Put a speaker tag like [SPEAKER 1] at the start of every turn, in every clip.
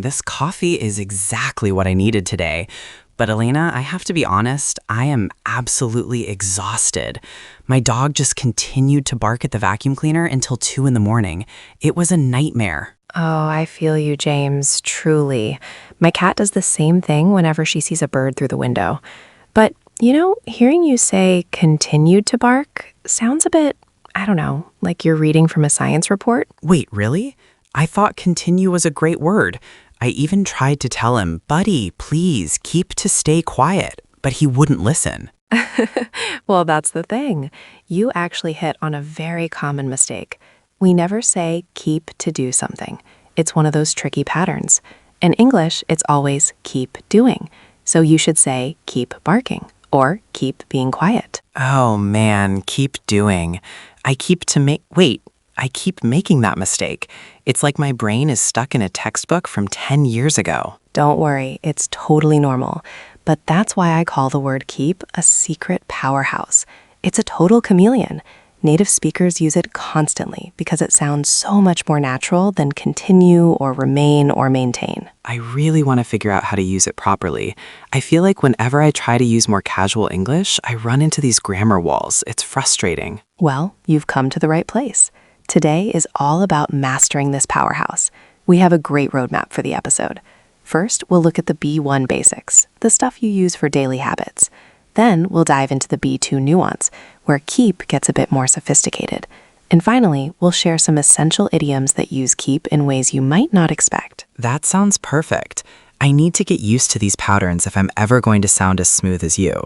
[SPEAKER 1] morning. This coffee is exactly what I needed today. But Elena, I have to be honest, I am absolutely exhausted. My dog just continued to bark at the vacuum cleaner until 2 in the morning. It was a nightmare.
[SPEAKER 2] Oh, I feel you, James, truly. My cat does the same thing whenever she sees a bird through the window. But, hearing you say continued to bark sounds a bit, I don't know, like you're reading from a science report.
[SPEAKER 1] Wait, really? I thought continue was a great word. I even tried to tell him, buddy, please keep to stay quiet, but he wouldn't listen.
[SPEAKER 2] Well, that's the thing. You actually hit on a very common mistake. We never say keep to do something. It's one of those tricky patterns. In English, it's always keep doing. So you should say keep barking or keep being quiet.
[SPEAKER 1] Oh man, keep doing. I keep making that mistake. It's like my brain is stuck in a textbook from 10 years ago.
[SPEAKER 2] Don't worry, it's totally normal. But that's why I call the word keep a secret powerhouse. It's a total chameleon. Native speakers use it constantly because it sounds so much more natural than continue or remain or maintain.
[SPEAKER 1] I really want to figure out how to use it properly. I feel like whenever I try to use more casual English, I run into these grammar walls. It's frustrating.
[SPEAKER 2] Well, you've come to the right place. Today is all about mastering this powerhouse. We have a great roadmap for the episode. First, we'll look at the B1 basics, the stuff you use for daily habits. Then we'll dive into the B2 nuance, where keep gets a bit more sophisticated. And finally, we'll share some essential idioms that use keep in ways you might not expect.
[SPEAKER 1] That sounds perfect. I need to get used to these patterns if I'm ever going to sound as smooth as you.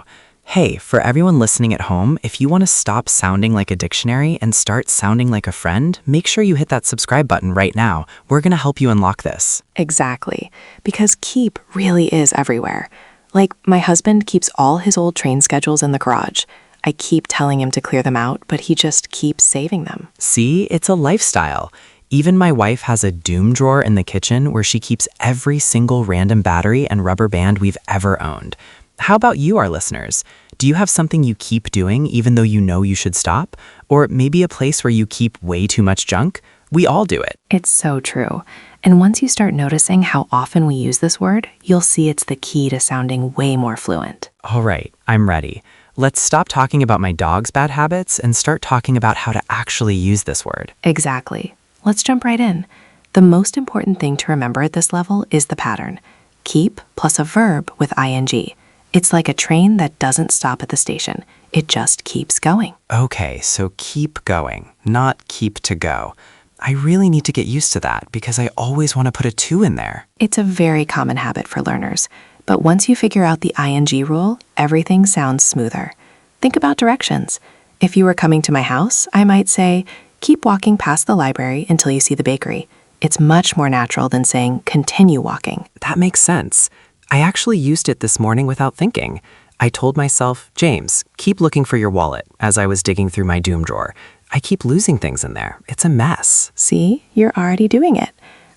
[SPEAKER 1] Hey, for everyone listening at home, if you want to stop sounding like a dictionary and start sounding like a friend, make sure you hit that subscribe button right now. We're going to help you unlock this.
[SPEAKER 2] Exactly, because keep really is everywhere. Like, my husband keeps all his old train schedules in the garage. I keep telling him to clear them out, but he just keeps saving them.
[SPEAKER 1] See, it's a lifestyle. Even my wife has a doom drawer in the kitchen where she keeps every single random battery and rubber band we've ever owned. How about you, our listeners? Do you have something you keep doing even though you know you should stop? Or maybe a place where you keep way too much junk? We all do it.
[SPEAKER 2] It's so true. And once you start noticing how often we use this word, you'll see it's the key to sounding way more fluent.
[SPEAKER 1] All right, I'm ready. Let's stop talking about my dog's bad habits and start talking about how to actually use this word.
[SPEAKER 2] Exactly. Let's jump right in. The most important thing to remember at this level is the pattern. Keep plus a verb with ing. It's like a train that doesn't stop at the station. It just keeps going.
[SPEAKER 1] Okay, so keep going, not keep to go. I really need to get used to that because I always want to put a to in there.
[SPEAKER 2] It's a very common habit for learners. But once you figure out the ing rule, everything sounds smoother. Think about directions. If you were coming to my house, I might say, keep walking past the library until you see the bakery. It's much more natural than saying, continue walking.
[SPEAKER 1] That makes sense. I actually used it this morning without thinking. I told myself, James, keep looking for your wallet as I was digging through my doom drawer. I keep losing things in there. It's a mess.
[SPEAKER 2] See, you're already doing it.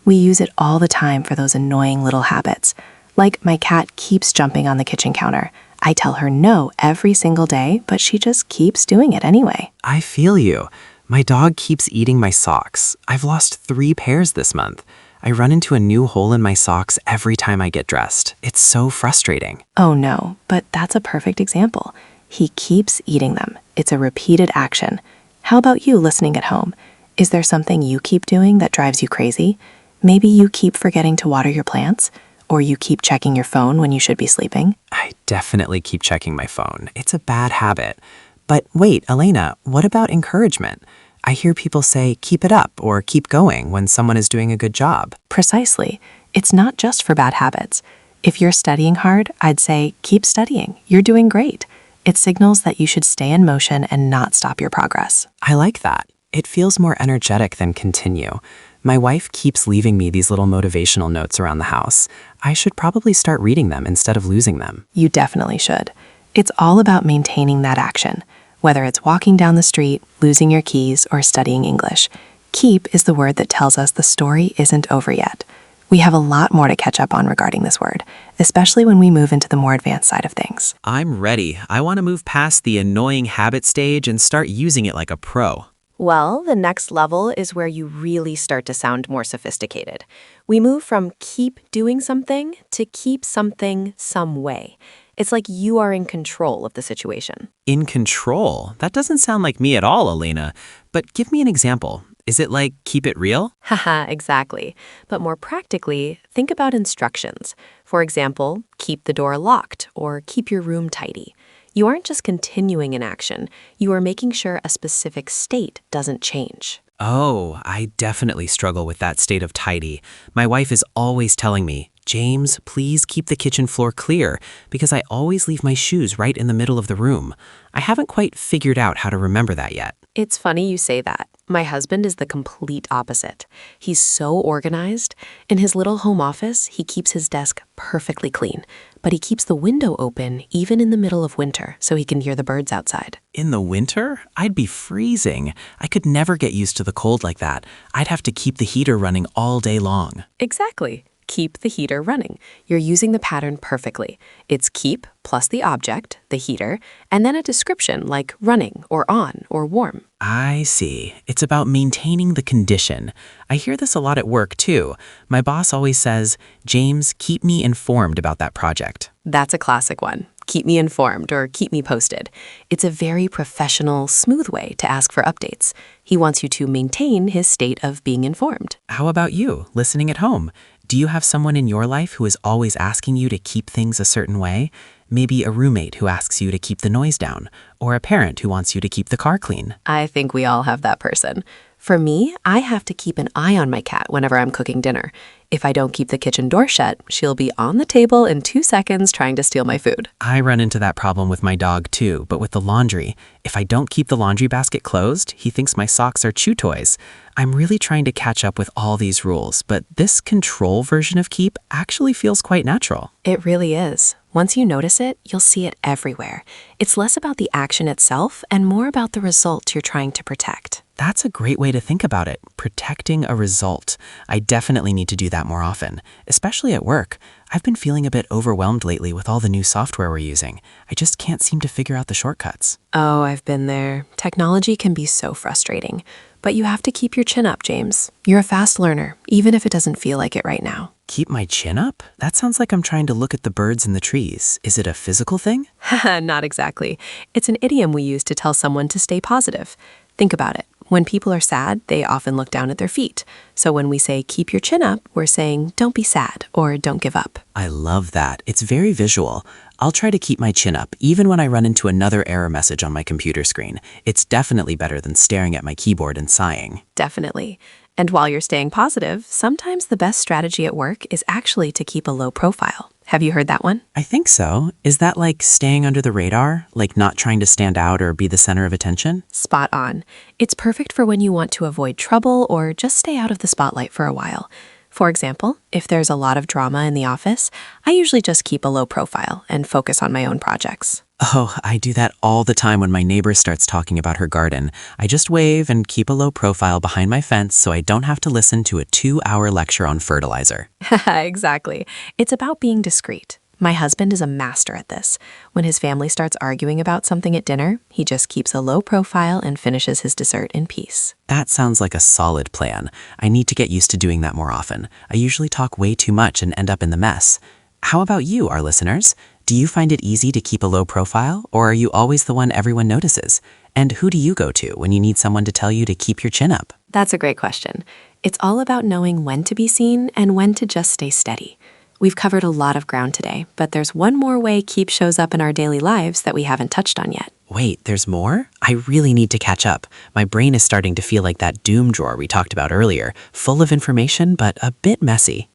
[SPEAKER 2] We use it all the time for those annoying little habits. Like my cat keeps jumping on the kitchen counter. I tell her no every single day, but she just keeps doing it anyway.
[SPEAKER 1] I feel you. My dog keeps eating my socks. I've lost 3 pairs this month. I run into a new hole in my socks every time I get dressed. It's so frustrating.
[SPEAKER 2] Oh no, but that's a perfect example. He keeps eating them. It's a repeated action. How about you listening at home? Is there something you keep doing that drives you crazy? Maybe you keep forgetting to water your plants, or you keep checking your phone when you should be sleeping.
[SPEAKER 1] I definitely keep checking my phone. It's a bad habit. But wait, Elena, what about encouragement? I hear people say, keep it up or keep going when someone is doing a good job.
[SPEAKER 2] Precisely. It's not just for bad habits. If you're studying hard, I'd say, keep studying. You're doing great. It signals that you should stay in motion and not stop your progress.
[SPEAKER 1] I like that. It feels more energetic than continue. My wife keeps leaving me these little motivational notes around the house. I should probably start reading them instead of losing them.
[SPEAKER 2] You definitely should. It's all about maintaining that action. Whether it's walking down the street, losing your keys, or studying English, keep is the word that tells us the story isn't over yet. We have a lot more to catch up on regarding this word, especially when we move into the more advanced side of things.
[SPEAKER 3] I'm ready. I want to move past the annoying habit stage and start using it like a pro.
[SPEAKER 4] Well, the next level is where you really start to sound more sophisticated.
[SPEAKER 2] We move from keep doing something to keep something some way. It's like you are in control of the situation.
[SPEAKER 3] In control? That doesn't sound like me at all, Elena. But give me an example. Is it like keep it real?
[SPEAKER 2] Haha, exactly. But more practically, think about instructions. For example, keep the door locked or keep your room tidy. You aren't just continuing an action, you are making sure a specific state doesn't change.
[SPEAKER 3] Oh, I definitely struggle with that state of tidy. My wife is always telling me, James, please keep the kitchen floor clear, because I always leave my shoes right in the middle of the room. I haven't quite figured out how to remember that yet.
[SPEAKER 2] It's funny you say that. My husband is the complete opposite. He's so organized. In his little home office, he keeps his desk perfectly clean, but he keeps the window open even in the middle of winter so he can hear the birds outside.
[SPEAKER 3] In the winter, I'd be freezing. I could never get used to the cold like that. I'd have to keep the heater running all day long.
[SPEAKER 2] Exactly. Keep the heater running. You're using the pattern perfectly. It's keep plus the object, the heater, and then a description like running or on or warm.
[SPEAKER 3] I see. It's about maintaining the condition. I hear this a lot at work, too. My boss always says, James, keep me informed about that project.
[SPEAKER 2] That's a classic one. Keep me informed or keep me posted. It's a very professional, smooth way to ask for updates. He wants you to maintain his state of being informed.
[SPEAKER 3] How about you, listening at home? Do you have someone in your life who is always asking you to keep things a certain way? Maybe a roommate who asks you to keep the noise down, or a parent who wants you to keep the car clean.
[SPEAKER 2] I think we all have that person. For me, I have to keep an eye on my cat whenever I'm cooking dinner. If I don't keep the kitchen door shut, she'll be on the table in 2 seconds trying to steal my food.
[SPEAKER 3] I run into that problem with my dog too, but with the laundry. If I don't keep the laundry basket closed, he thinks my socks are chew toys. I'm really trying to catch up with all these rules, but this control version of keep actually feels quite natural.
[SPEAKER 2] It really is. Once you notice it, you'll see it everywhere. It's less about the action itself and more about the result you're trying to protect.
[SPEAKER 3] That's a great way to think about it, protecting a result. I definitely need to do that more often, especially at work. I've been feeling a bit overwhelmed lately with all the new software we're using. I just can't seem to figure out the shortcuts.
[SPEAKER 2] Oh, I've been there. Technology can be so frustrating. But you have to keep your chin up, James. You're a fast learner, even if it doesn't feel like it right now.
[SPEAKER 3] Keep my chin up? That sounds like I'm trying to look at the birds in the trees. Is it a physical thing?
[SPEAKER 2] Haha, not exactly. It's an idiom we use to tell someone to stay positive. Think about it. When people are sad, they often look down at their feet. So when we say keep your chin up, we're saying don't be sad or don't give up.
[SPEAKER 3] I love that. It's very visual. I'll try to keep my chin up even when I run into another error message on my computer screen. It's definitely better than staring at my keyboard and sighing.
[SPEAKER 2] Definitely. And while you're staying positive, sometimes the best strategy at work is actually to keep a low profile. Have you heard that one?
[SPEAKER 3] I think so. Is that like staying under the radar? Like not trying to stand out or be the center of attention?
[SPEAKER 2] Spot on. It's perfect for when you want to avoid trouble or just stay out of the spotlight for a while. For example, if there's a lot of drama in the office, I usually just keep a low profile and focus on my own projects.
[SPEAKER 3] Oh, I do that all the time when my neighbor starts talking about her garden. I just wave and keep a low profile behind my fence so I don't have to listen to a 2-hour lecture on fertilizer.
[SPEAKER 2] Exactly. It's about being discreet. My husband is a master at this. When his family starts arguing about something at dinner, he just keeps a low profile and finishes his dessert in peace.
[SPEAKER 3] That sounds like a solid plan. I need to get used to doing that more often. I usually talk way too much and end up in the mess. How about you, our listeners? Do you find it easy to keep a low profile, or are you always the one everyone notices? And who do you go to when you need someone to tell you to keep your chin up?
[SPEAKER 2] That's a great question. It's all about knowing when to be seen and when to just stay steady. We've covered a lot of ground today, but there's one more way keep shows up in our daily lives that we haven't touched on yet.
[SPEAKER 3] Wait, there's more? I really need to catch up. My brain is starting to feel like that doom drawer we talked about earlier, full of information, but a bit messy.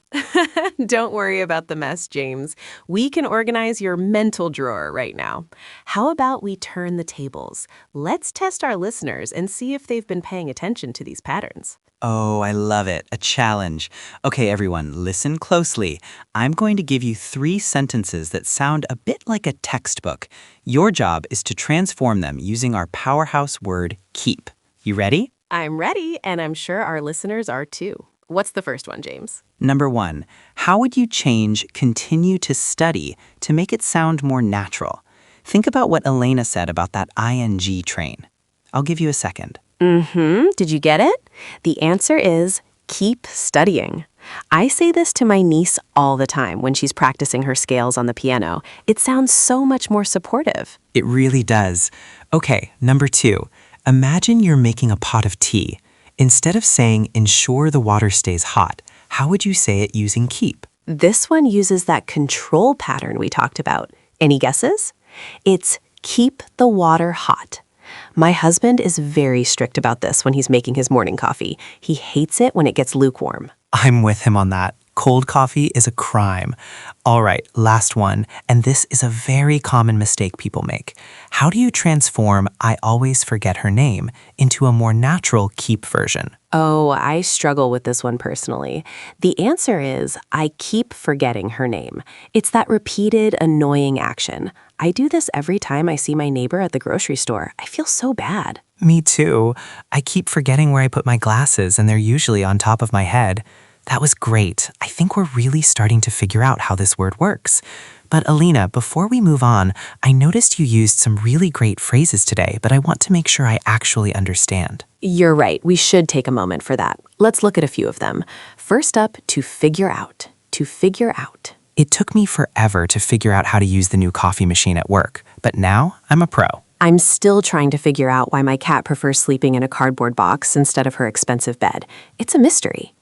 [SPEAKER 4] Don't worry about the mess, James. We can organize your mental drawer right now. How about we turn the tables? Let's test our listeners and see if they've been paying attention to these patterns.
[SPEAKER 1] Oh, I love it. A challenge. Okay, everyone, listen closely. I'm going to give you 3 sentences that sound a bit like a textbook. Your job is to transform them using our powerhouse word, keep. You ready?
[SPEAKER 4] I'm ready, and I'm sure our listeners are too. What's the first one, James?
[SPEAKER 1] Number 1, how would you change continue to study to make it sound more natural? Think about what Elena said about that ing train. I'll give you a second.
[SPEAKER 4] Did you get it? The answer is keep studying. I say this to my niece all the time when she's practicing her scales on the piano. It sounds so much more supportive.
[SPEAKER 1] It really does. Okay, number 2. Imagine you're making a pot of tea. Instead of saying, ensure the water stays hot, how would you say it using keep?
[SPEAKER 4] This one uses that control pattern we talked about. Any guesses? It's keep the water hot. My husband is very strict about this when he's making his morning coffee. He hates it when it gets lukewarm.
[SPEAKER 1] I'm with him on that. Cold coffee is a crime. All right, last one, and this is a very common mistake people make. How do you transform I always forget her name into a more natural keep version?
[SPEAKER 4] Oh, I struggle with this one personally. The answer is I keep forgetting her name. It's that repeated, annoying action. I do this every time I see my neighbor at the grocery store. I feel so bad.
[SPEAKER 1] Me too. I keep forgetting where I put my glasses, and they're usually on top of my head. That was great. I think we're really starting to figure out how this word works. But Alina, before we move on, I noticed you used some really great phrases today, but I want to make sure I actually understand.
[SPEAKER 4] You're right. We should take a moment for that. Let's look at a few of them. First up, to figure out. To figure out.
[SPEAKER 1] It took me forever to figure out how to use the new coffee machine at work, but now I'm a pro.
[SPEAKER 4] I'm still trying to figure out why my cat prefers sleeping in a cardboard box instead of her expensive bed. It's a mystery.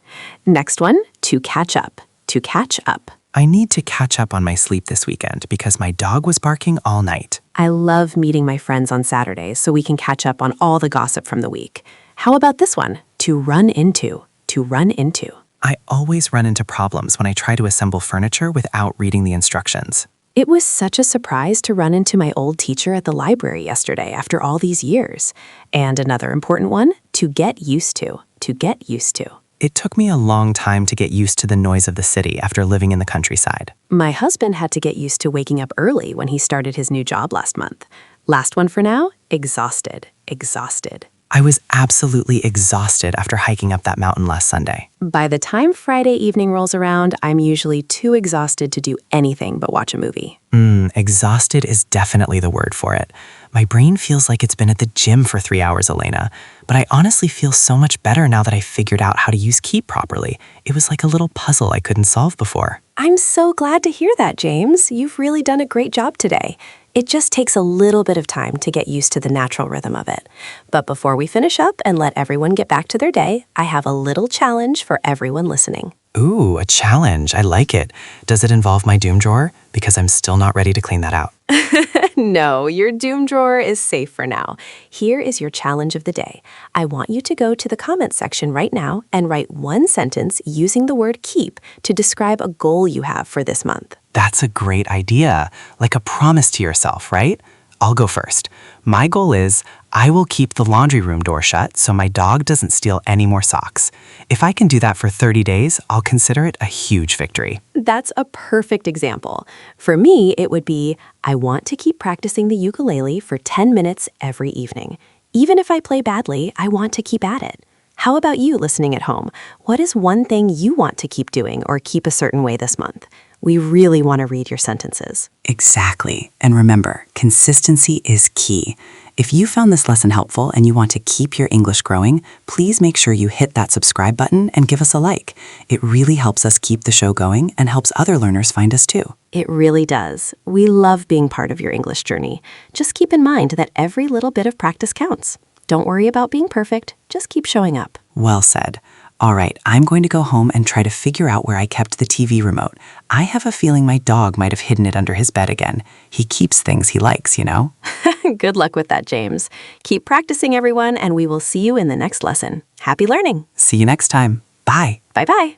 [SPEAKER 4] Next one, to catch up. To catch up.
[SPEAKER 1] I need to catch up on my sleep this weekend because my dog was barking all night.
[SPEAKER 4] I love meeting my friends on Saturdays so we can catch up on all the gossip from the week. How about this one? To run into. To run into.
[SPEAKER 1] I always run into problems when I try to assemble furniture without reading the instructions.
[SPEAKER 4] It was such a surprise to run into my old teacher at the library yesterday after all these years. And another important one, to get used to. To get used to.
[SPEAKER 1] It took me a long time to get used to the noise of the city after living in the countryside.
[SPEAKER 4] My husband had to get used to waking up early when he started his new job last month. Last one for now, exhausted. Exhausted.
[SPEAKER 1] I was absolutely exhausted after hiking up that mountain last Sunday.
[SPEAKER 4] By the time Friday evening rolls around, I'm usually too exhausted to do anything but watch a movie.
[SPEAKER 1] Exhausted is definitely the word for it. My brain feels like it's been at the gym for 3 hours, Elena, but I honestly feel so much better now that I figured out how to use keep properly. It was like a little puzzle I couldn't solve before.
[SPEAKER 4] I'm so glad to hear that, James. You've really done a great job today. It just takes a little bit of time to get used to the natural rhythm of it. But before we finish up and let everyone get back to their day, I have a little challenge for everyone listening.
[SPEAKER 1] Ooh, a challenge. I like it. Does it involve my doom drawer? Because I'm still not ready to clean that out.
[SPEAKER 4] No, your doom drawer is safe for now. Here is your challenge of the day. I want you to go to the comments section right now and write one sentence using the word keep to describe a goal you have for this month.
[SPEAKER 1] That's a great idea. Like a promise to yourself, right? I'll go first. My goal is I will keep the laundry room door shut so my dog doesn't steal any more socks. If I can do that for 30 days, I'll consider it a huge victory.
[SPEAKER 4] That's a perfect example. For me, it would be, I want to keep practicing the ukulele for 10 minutes every evening. Even if I play badly, I want to keep at it. How about you listening at home? What is one thing you want to keep doing or keep a certain way this month? We really want to read your sentences.
[SPEAKER 3] Exactly. And remember, consistency is key. If you found this lesson helpful and you want to keep your English growing, please make sure you hit that subscribe button and give us a like. It really helps us keep the show going and helps other learners find us too.
[SPEAKER 4] It really does. We love being part of your English journey. Just keep in mind that every little bit of practice counts. Don't worry about being perfect. Just keep showing up.
[SPEAKER 3] Well said. All right, I'm going to go home and try to figure out where I kept the TV remote. I have a feeling my dog might have hidden it under his bed again. He keeps things he likes, you know?
[SPEAKER 4] Good luck with that, James. Keep practicing, everyone, and we will see you in the next lesson. Happy learning.
[SPEAKER 3] See you next time. Bye.
[SPEAKER 4] Bye-bye.